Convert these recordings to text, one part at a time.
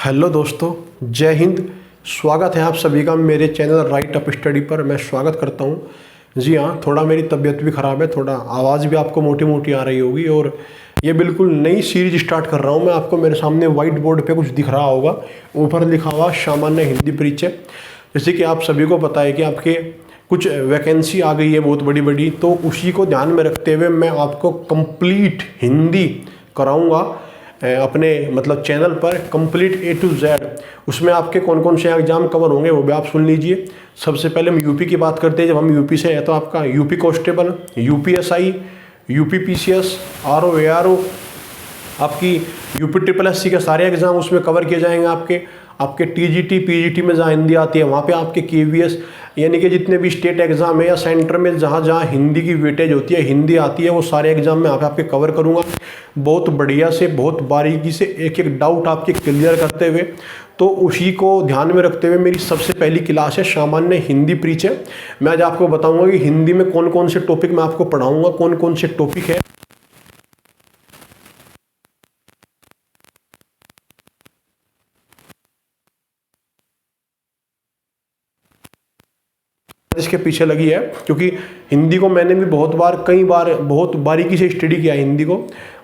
Hello दोस्तों, जय हिंद। स्वागत है आप सभी का मेरे चैनल राइट अप स्टडी पर। मैं स्वागत करता हूं। जी हाँ, थोड़ा मेरी तबीयत भी ख़राब है, थोड़ा आवाज़ भी आपको मोटी मोटी आ रही होगी। और ये बिल्कुल नई सीरीज स्टार्ट कर रहा हूं मैं। आपको मेरे सामने वाइट बोर्ड पे कुछ दिख रहा होगा, ऊपर लिखा हुआ सामान्य हिंदी परिचय। जैसे कि आप सभी को पता है कि आपके कुछ वैकेंसी आ गई है बहुत बड़ी बड़ी, तो उसी को ध्यान में रखते हुए मैं आपको कंप्लीट हिंदी कराऊंगा अपने मतलब चैनल पर, कंप्लीट ए टू जेड। उसमें आपके कौन कौन से एग्जाम कवर होंगे वो भी आप सुन लीजिए। सबसे पहले हम यूपी की बात करते हैं। जब हम यूपी से हैं तो आपका UP constable, UPSI, UP PCS, RO ARO, आपकी यूपी ट्रिपल एससी के सारे एग्जाम उसमें कवर किए जाएंगे। आपके टीजीटी पीजीटी में जहाँ हिंदी आती है वहाँ पे आपके केवीएस, यानी कि जितने भी स्टेट एग्जाम है या सेंटर में जहाँ जहाँ हिंदी की वेटेज होती है, हिंदी आती है, वो सारे एग्जाम में आपके कवर करूँगा बहुत बढ़िया से, बहुत बारीकी से, एक एक डाउट आपके क्लियर करते हुए। तो उसी को ध्यान में रखते हुए मेरी सबसे पहली क्लास है सामान्य हिंदी परिचय। मैं आज आपको बताऊंगा कि हिंदी में कौन कौन से टॉपिक मैं आपको पढ़ाऊंगा, कौन कौन से टॉपिक है। इसके पीछे लगी है क्योंकि हिंदी को मैंने भी बहुत बार, कई बार बहुत बारीकी से स्टडी किया हिंदी को।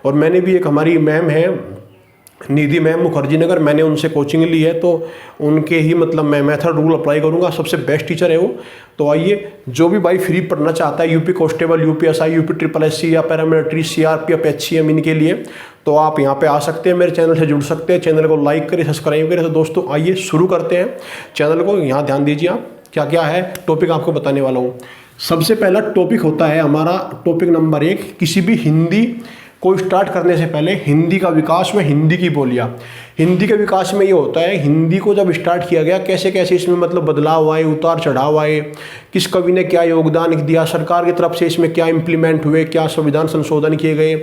और मैंने भी, एक हमारी मैम है निधि मैम मुखर्जी नगर, मैंने उनसे कोचिंग ली है, तो उनके ही मतलब मैं मेथड रूल अप्लाई करूंगा। सबसे बेस्ट टीचर है वो। तो आइए, जो भी भाई फ्री पढ़ना चाहता है UP constable, UPSI, UP triple SC या पैरामिलिट्री, सीआरपीएफ, एचसीएम, इनके लिए तो आप यहाँ पे आ सकते हैं, मेरे चैनल से जुड़ सकते हैं। चैनल को लाइक करें, सब्सक्राइब करें। तो दोस्तों आइए शुरू करते हैं चैनल को। यहाँ ध्यान दीजिए आप, क्या क्या है टॉपिक आपको बताने वाला हूँ। सबसे पहला टॉपिक होता है हमारा टॉपिक नंबर 1, किसी भी हिंदी को स्टार्ट करने से पहले हिंदी का विकास में हिंदी की बोलियाँ। हिंदी के विकास में ये होता है, हिंदी को जब स्टार्ट किया गया कैसे कैसे इसमें मतलब बदलाव आए, उतार चढ़ाव आए, किस कवि ने क्या योगदान दिया, सरकार की तरफ से इसमें क्या इम्प्लीमेंट हुए, क्या संविधान संशोधन किए गए,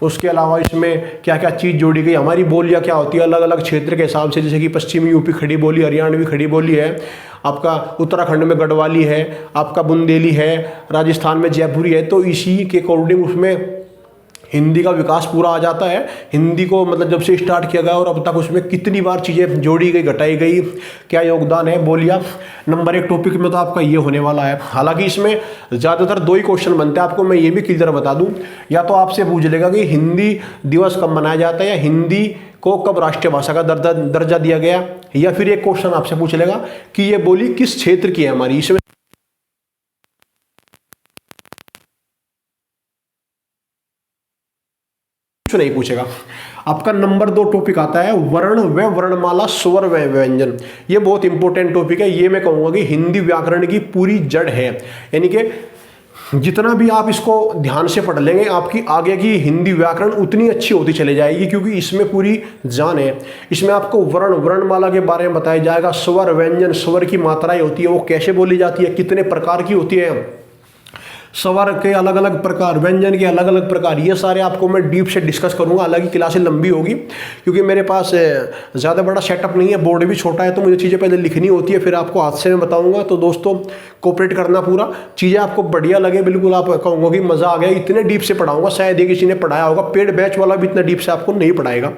उसके अलावा इसमें क्या क्या चीज़ जोड़ी गई। हमारी बोलियाँ क्या होती है अलग अलग क्षेत्र के हिसाब से, जैसे कि पश्चिमी यूपी खड़ी बोली, हरियाणवी खड़ी बोली है, आपका उत्तराखंड में गढ़वाली है, आपका बुंदेली है, राजस्थान में जयपुरी है। तो इसी के अकॉर्डिंग उसमें हिंदी का विकास पूरा आ जाता है। हिंदी को मतलब जब से स्टार्ट किया गया और अब तक उसमें कितनी बार चीज़ें जोड़ी गई, घटाई गई, क्या योगदान है, बोलिया। नंबर 1 टॉपिक में तो आपका ये होने वाला है। हालांकि इसमें ज़्यादातर 2 ही क्वेश्चन बनते हैं। आपको मैं ये भी क्लियर बता दूं, या तो आपसे पूछ लेगा कि हिंदी दिवस कब मनाया जाता है, या हिंदी को कब राष्ट्रीय भाषा का दर्जा दिया गया, या फिर एक क्वेश्चन आपसे पूछ लेगा कि ये बोली किस क्षेत्र की है हमारी। इसमें नहीं पूछेगा। आपका नंबर 2 टॉपिक आता है वर्ण व वर्णमाला, स्वर व व्यंजन। ये बहुत इंपॉर्टेंट टॉपिक है। ये मैं कहूंगा कि हिंदी व्याकरण की पूरी जड़ है। यानी कि जितना भी आप इसको ध्यान से पढ़ लेंगे, आपकी आगे की हिंदी व्याकरण उतनी अच्छी होती चली जाएगी, क्योंकि इसमें पूरी जान है। इसमें आपको वर्ण, वर्णमाला के बारे में बताया जाएगा, स्वर, व्यंजन, स्वर की मात्राएं होती है वो कैसे बोली जाती है, कितने प्रकार की होती है, स्वर के अलग अलग प्रकार, व्यंजन के अलग अलग प्रकार, ये सारे आपको मैं डीप से डिस्कस करूंगा। हालांकि क्लासें लंबी होगी क्योंकि मेरे पास ज़्यादा बड़ा सेटअप नहीं है, बोर्ड भी छोटा है, तो मुझे चीज़ें पहले लिखनी होती है, फिर आपको हाथ से मैं बताऊंगा। तो दोस्तों कोऑपरेट करना पूरा, चीज़ें आपको बढ़िया लगे, बिल्कुल आप कहूँगा कि मज़ा आ गया, इतने डीप से पढ़ाऊंगा। शायद ये किसी ने पढ़ाया होगा, पेड बैच वाला भी इतना डीप से आपको नहीं पढ़ाएगा।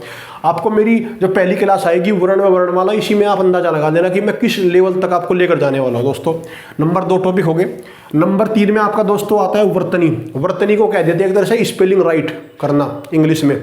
आपको मेरी जो पहली क्लास आएगी वर्ण व वर्णमाला, इसी में आप अंदाजा लगा देना कि मैं किस लेवल तक आपको लेकर जाने वाला हूँ। दोस्तों नंबर 2 टॉपिक हो गए। नंबर 3 में आपका दोस्तों आता है वर्तनी। वर्तनी को कह देते हैं एक तरह से स्पेलिंग राइट करना इंग्लिश में।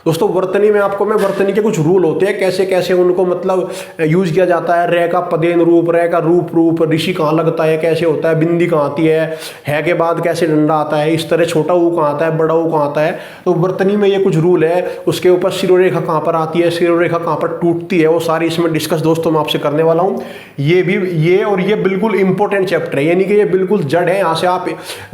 दोस्तों वर्तनी में आपको मैं, वर्तनी के कुछ रूल होते हैं, कैसे कैसे उनको मतलब यूज किया जाता है। रे का पदेन रूप, रे का रूप रूप, ऋषि कहाँ लगता है, कैसे होता है, बिंदी कहाँ आती है के बाद कैसे डंडा आता है, इस तरह छोटा ऊ कहाँ आता है, बड़ा ऊ कहाँ आता है। तो वर्तनी में ये कुछ रूल है। उसके ऊपर शिरोरेखा कहाँ पर आती है, शिरोरेखा कहाँ पर टूटती है, वो सारी इसमें डिस्कस दोस्तों मैं आपसे करने वाला हूँ। ये भी, ये और ये बिल्कुल इंपॉर्टेंट चैप्टर है, यानी कि ये बिल्कुल जड़ है, यहाँ से आप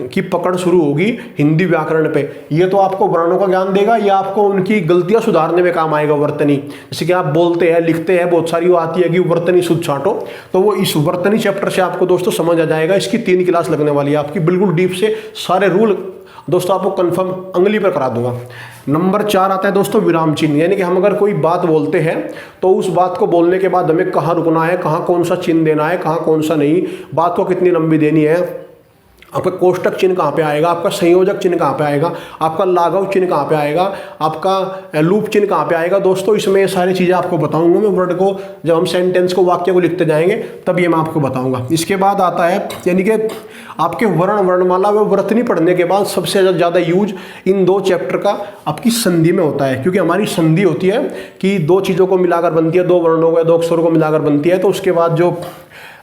की पकड़ शुरू होगी हिंदी व्याकरण पे। ये तो आपको वर्णों का ज्ञान देगा, या आपको उनकी गलतियां सुधारने में काम आएगा वर्तनी। जैसे कि आप बोलते हैं, लिखते हैं, बहुत सारी वो आती है कि वर्तनी शुद्ध छांटो, तो वो इस वर्तनी चैप्टर से आपको दोस्तों समझ आ जाएगा। इसकी 3 क्लास लगने वाली है आपकी, बिल्कुल डीप से सारे रूल दोस्तों आपको कंफर्म अंगली पर करा दूंगा। नंबर 4 आता है दोस्तों विराम चिन्ह। यानी कि हम अगर कोई बात बोलते हैं तो उस बात को बोलने के बाद हमें कहाँ रुकना है, कहाँ कौन सा चिन्ह देना है, कहाँ कौन सा नहीं, बात को कितनी लंबी देनी है, आपका कोष्टक चिन्ह कहाँ पे आएगा, आपका संयोजक चिन्ह कहाँ पे आएगा, आपका लाघव चिन्ह कहाँ पे आएगा, आपका लूप चिन्ह कहाँ पे आएगा। दोस्तों इसमें ये सारी चीज़ें आपको बताऊंगा मैं वर्ड को, जब हम सेंटेंस को, वाक्य को लिखते जाएंगे तब ये मैं आपको बताऊंगा। इसके बाद आता है यानी कि आपके वर्ण, वर्णमाला व वर्तनी पढ़ने के बाद सबसे ज़्यादा यूज इन 2 चैप्टर का आपकी संधि में होता है, क्योंकि हमारी संधि होती है कि 2 चीज़ों को मिलाकर बनती है, 2 वर्णों को, 2 अक्षरों को मिलाकर बनती है। तो उसके बाद जो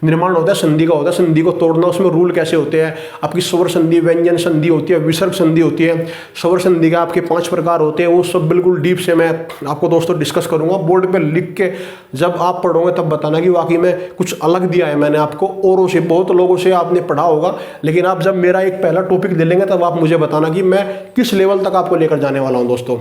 निर्माण होता है संधि का होता है, संधि को तोड़ना, उसमें रूल कैसे होते हैं। आपकी स्वर संधि, व्यंजन संधि होती है, विसर्ग संधि होती है। स्वर संधि का आपके 5 प्रकार होते हैं, वो सब बिल्कुल डीप से मैं आपको दोस्तों डिस्कस करूंगा। बोर्ड पे लिख के जब आप पढ़ोगे तब बताना कि वाकई में कुछ अलग दिया है मैंने आपको औरों से। बहुत लोगों से आपने पढ़ा होगा, लेकिन आप जब मेरा एक पहला टॉपिक ले लेंगे तब आप मुझे बताना कि मैं किस लेवल तक आपको लेकर जाने वाला हूँ दोस्तों।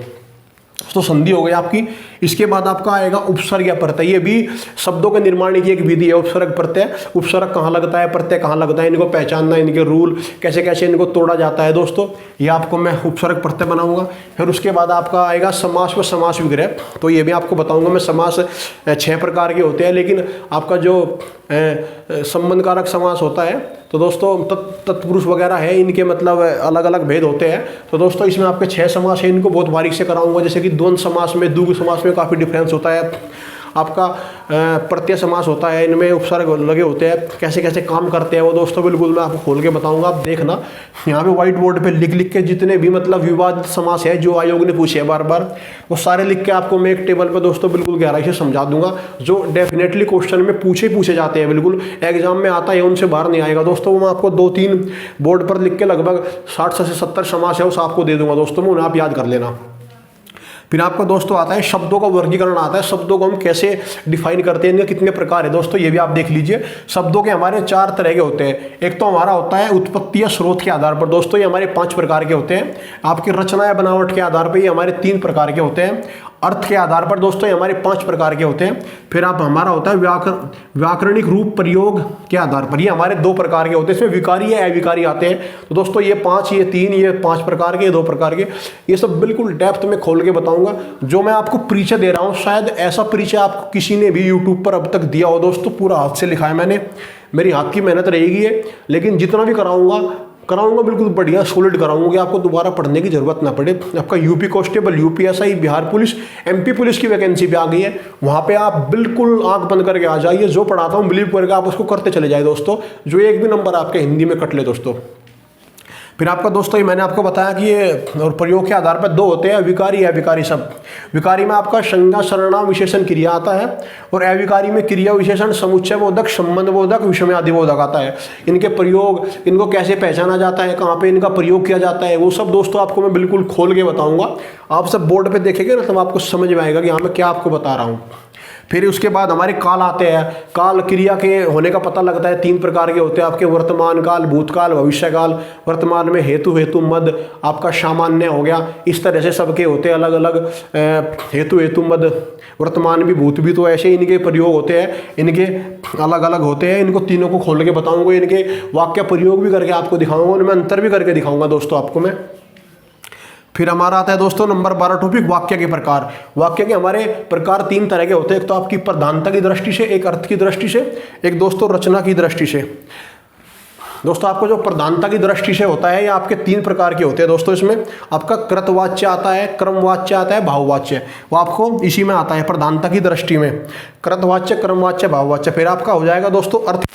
तो संधि हो गई आपकी। इसके बाद आपका आएगा उपसर्ग या प्रत्यय। ये भी शब्दों के निर्माण की एक विधि है, उपसर्ग प्रत्यय। उपसर्ग कहाँ लगता है, प्रत्यय कहाँ लगता है, इनको पहचानना, इनके रूल कैसे कैसे इनको तोड़ा जाता है दोस्तों, ये आपको मैं उपसर्ग प्रत्यय बनाऊंगा। फिर उसके बाद आपका आएगा समास व समास विग्रह। तो ये भी आपको बताऊंगा मैं। समास 6 प्रकार के होते हैं, लेकिन आपका जो संबंध कारक समास होता है तो दोस्तों तत्पुरुष वगैरह है, इनके मतलब अलग अलग भेद होते हैं। तो दोस्तों इसमें आपके 6 समास है, इनको बहुत बारीक से कराऊंगा। जैसे कि द्वंद्व समास में, द्विगु समास में काफ़ी डिफरेंस होता है। आपका प्रत्यय समास होता है, इनमें उपसर्ग लगे होते हैं, कैसे कैसे काम करते हैं वो दोस्तों बिल्कुल मैं आपको खोल के बताऊंगा। आप देखना यहाँ पे व्हाइट बोर्ड पे लिख लिख के जितने भी मतलब विवादित समास है जो आयोग ने पूछे है बार बार, वो सारे लिख के आपको मैं एक टेबल पे दोस्तों बिल्कुल गहराई से समझा दूंगा, जो डेफिनेटली क्वेश्चन में पूछे जाते हैं, बिल्कुल एग्जाम में आता है, उनसे बाहर नहीं आएगा दोस्तों। वो मैं आपको 2-3 बोर्ड पर लिख के लगभग 60 से 70 समास है उस आपको दे दूंगा दोस्तों, मैं उन्हें आप याद कर लेना। फिर आपका दोस्तों आता है शब्दों का वर्गीकरण आता है। शब्दों को हम कैसे डिफाइन करते हैं, इनके कितने प्रकार है दोस्तों, ये भी आप देख लीजिए। शब्दों के हमारे 4 तरह के होते हैं। एक तो हमारा होता है उत्पत्ति या स्रोत के आधार पर दोस्तों, ये हमारे 5 प्रकार के होते हैं। आपकी रचना या बनावट के आधार पर ये हमारे 3 प्रकार के होते हैं। अर्थ के आधार पर दोस्तों ये हमारे 5 प्रकार के होते हैं। फिर आप हमारा होता है व्याकरणिक रूप प्रयोग के आधार पर, ये हमारे 2 प्रकार के होते हैं। इसमें विकारी या अविकारी आते हैं। तो दोस्तों ये 5, ये 3, ये 5 प्रकार के, 2 प्रकार के, ये सब बिल्कुल डेप्थ में खोल के बताऊंगा। जो मैं आपको परिचय दे रहा हूँ, शायद ऐसा परिचय आपको किसी ने भी यूट्यूब पर अब तक दिया हो दोस्तों। पूरा हाथ से लिखा है मैंने, मेरी हाथ की मेहनत रहेगी है, लेकिन जितना भी कराऊंगा बिल्कुल बढ़िया सॉलिड कराऊंगा कि आपको दोबारा पढ़ने की जरूरत ना पड़े। आपका UP constable, UPSI, Bihar police, MP police की वैकेंसी भी आ गई है, वहां पे आप बिल्कुल आंख बंद करके आ जाइए। जो पढ़ाता हूँ बिलीव करके आप उसको करते चले जाए दोस्तों, जो एक भी नंबर आपके हिंदी में कट ले दोस्तों। फिर आपका दोस्तों ये मैंने आपको बताया कि ये और प्रयोग के आधार पर 2 होते हैं, विकारी या अविकारी शब्द। विकारी में आपका संज्ञा, सर्वनाम, विशेषण, क्रिया आता है, और अविकारी में क्रिया, विशेषण, समुच्चय बोधक, संबंध बोधक, विषमयादि बोधक आता है। इनके प्रयोग, इनको कैसे पहचाना जाता है, कहाँ पे इनका प्रयोग किया जाता है, वो सब दोस्तों आपको मैं बिल्कुल खोल के बताऊंगा। आप सब बोर्ड पे देखेंगे ना तब आपको समझ में आएगा कि हाँ मैं क्या आपको बता रहा हूँ। फिर उसके बाद हमारे काल आते हैं। काल क्रिया के होने का पता लगता है, 3 प्रकार के होते हैं आपके, वर्तमान काल, भूतकाल, भविष्य काल। वर्तमान में हेतु मद, आपका सामान्य हो गया। इस तरह से सबके होते हैं अलग अलग हेतु मद, वर्तमान भी, भूत भी। तो ऐसे इनके प्रयोग होते हैं, इनके अलग अलग होते हैं। इनको तीनों को खोल के बताऊंगा, इनके वाक्य प्रयोग भी करके आपको दिखाऊंगा, उनमें अंतर भी करके दिखाऊंगा दोस्तों आपको मैं। फिर हमारा आता है दोस्तों नंबर 12 टॉपिक, वाक्य के प्रकार। वाक्य के हमारे प्रकार 3 तरह के होते हैं। एक तो आपकी प्रधानता की दृष्टि से, एक अर्थ की दृष्टि से, एक दोस्तों रचना की दृष्टि से। दोस्तों आपको जो प्रधानता की दृष्टि से होता है, ये आपके 3 प्रकार के होते हैं दोस्तों। इसमें आपका कृतवाच्य आता है, क्रमवाच्य आता है, भाववाच्य। वो आपको इसी में आता है प्रधानता की दृष्टि में, कृतवाच्य, क्रमवाच्य, भाववाच्य। फिर आपका हो जाएगा दोस्तों अर्थ